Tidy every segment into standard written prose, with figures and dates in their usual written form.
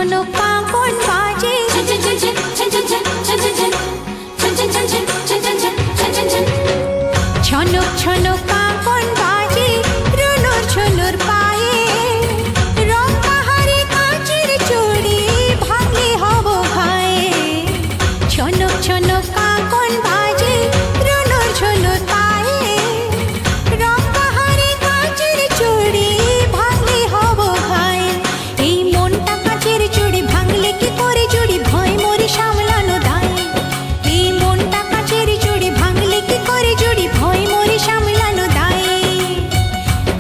ছনক কাঁকন বাজে ছনক ছনক কাঁকন বাজে রুনুর ঝুনুর পায়ে রং বাহারি কাঁচের চুড়ি ভাঙলে হব ঘায়ে ছনক ছনক কাঁকন বাজে রুনুর ঝুনুর পায়ে রং বাহারি কাঁচের চুড়ি ভাঙলে হব ঘায়ে এই মনটা কাঁচের চুড়ি ভাঙলে কি করে জুড়ি ভয় মরি সামলানো দায় এই মনটা কাঁচের চুড়ি ভাঙলে কি করে জুড়ি ভয় মরি সামলানো দায়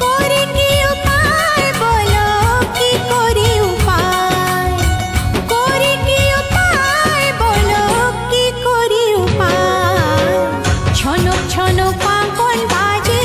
করে কি উপায় বলো কি করি উপায় করে কি উপায় বলো কি করি উপায় ছনক ছনক কাঁকন বাজে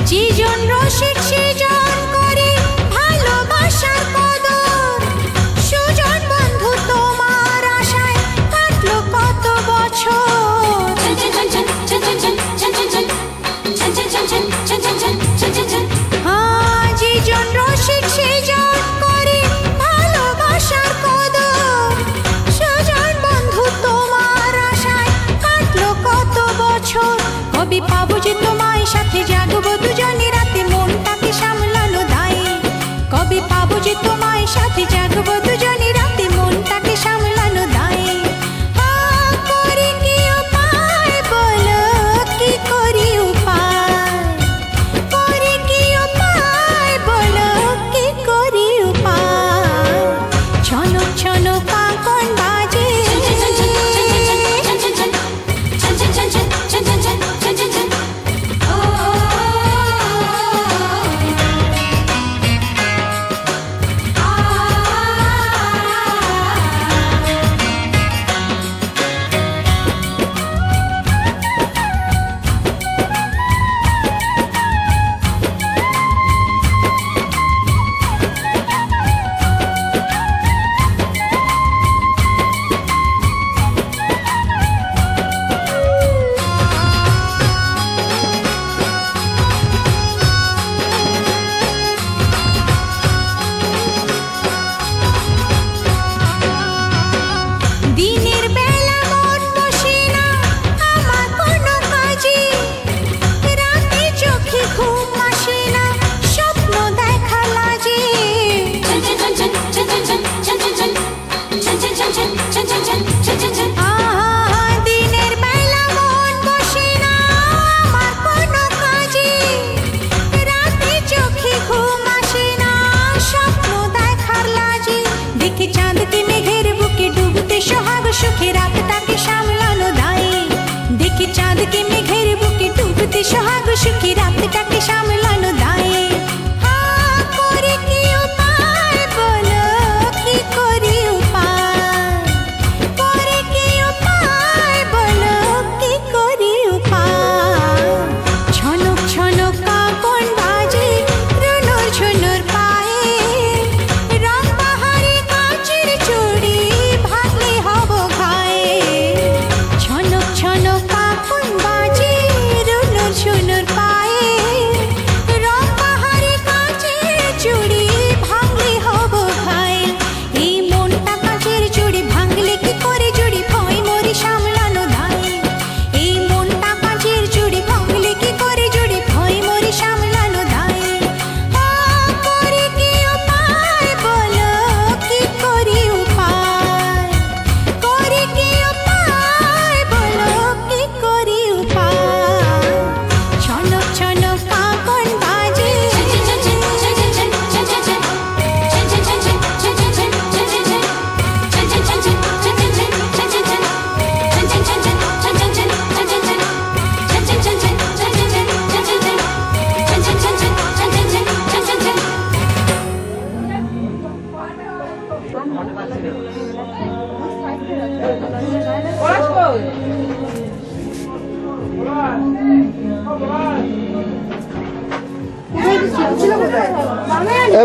যেজন রসিক সেজন করে ভালোবাসার কদর সুজন বন্ধু তোমার আশায় কাটলো কত বছর যেজন রসিক সেজন করে ভালোবাসার কদর সুজন বন্ধু তোমার আশায় কাটলো কত বছর কবি পাবো যে তোমায় সাথে জাগবো দুজনে রাতে মনটাকে সামলানো দায় কবি পাবো যে তোমায় সাথে জাগবো দুজনে রাতে মনটাকে সামলানো দায় করে কি উপায় বলো কি করি উপায় করে কি উপায় বলো কি করি উপায় ছনক ছনক কাঁকন বাজে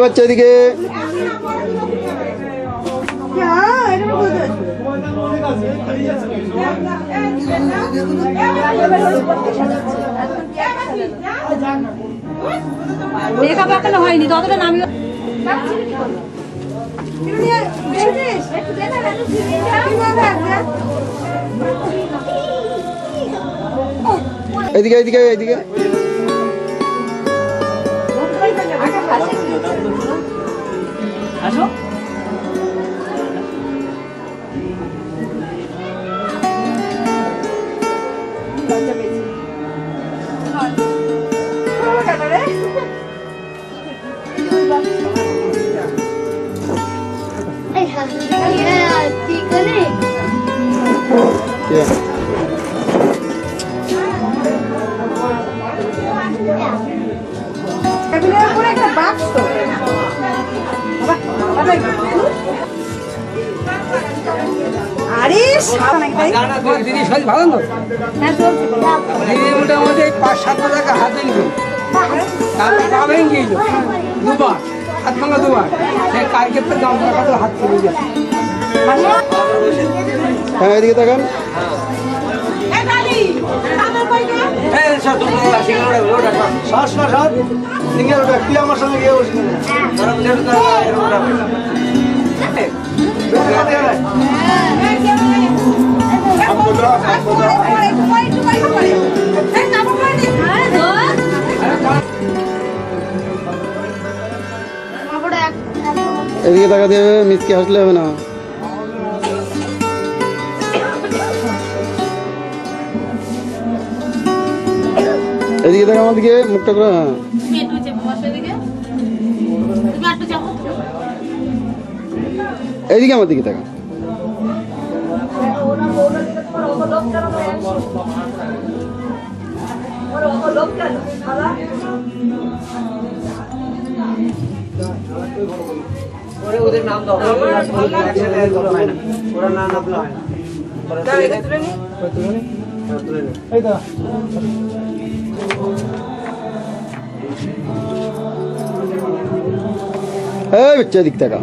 বাচ্চা এদিকে। মেকআপ এখনো হয়নি, ততটা নামি এদিকে এদিকে এদিকে। আসো। আরে দিদি সবাই ভালো তো? দিদি মোটামুটি 5-7 টাকা হাতে নিল, তারপর পা ভেঙে গিয়েছিল দুবার, হাত ভাঙা দুবার। সে কালকে তো দাম টাকা হাত চলে গেছে। হ্যাঁ এদিকে তাকান। আমার সঙ্গে গিয়ে বসে এদিকে টাকা দিয়ে মিসকে হাসলে হবে না। এদিকে টাকা আমার দিকে মুখটা করে। হ্যাঁ এদিকে আমার দিকে টাকা। ওদের নাম দাও, ওরা না নামলে হয় না। এই বাচ্চা এদিক টাকা।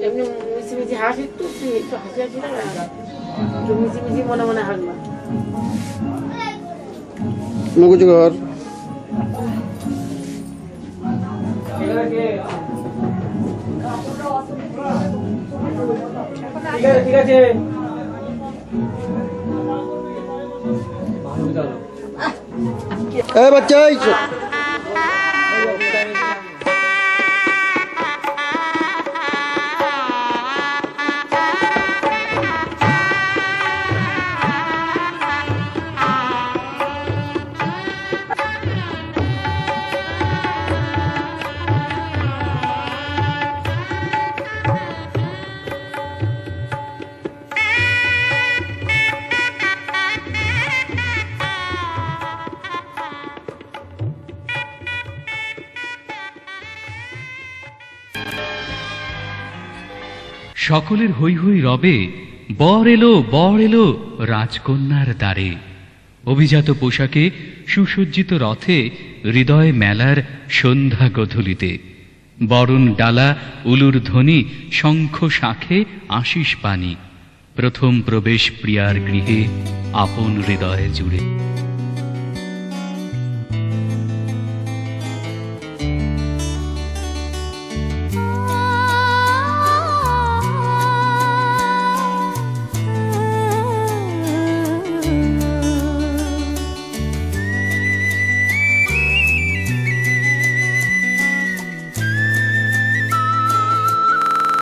এমনি মিছি মিছি হাসি তুলছি, একটু হাসি হাসি না, একটু মিছি মিছি মনে মনে হাসলাম। নকুচু ঘর ঠিক আছে। এই বাচ্চা সকলের হৈ হৈ রবে, বর এলো রাজকন্যার দ্বারে। অভিজাত পোশাকে সুসজ্জিত রথে হৃদয় মেলার সন্ধ্যা গধূলিতে। বরণ ডালা উলুর ধ্বনি, শঙ্খ শাঁখে আশিস পানি। প্রথম প্রবেশ প্রিয়ার গৃহে আপন হৃদয়ে জুড়ে।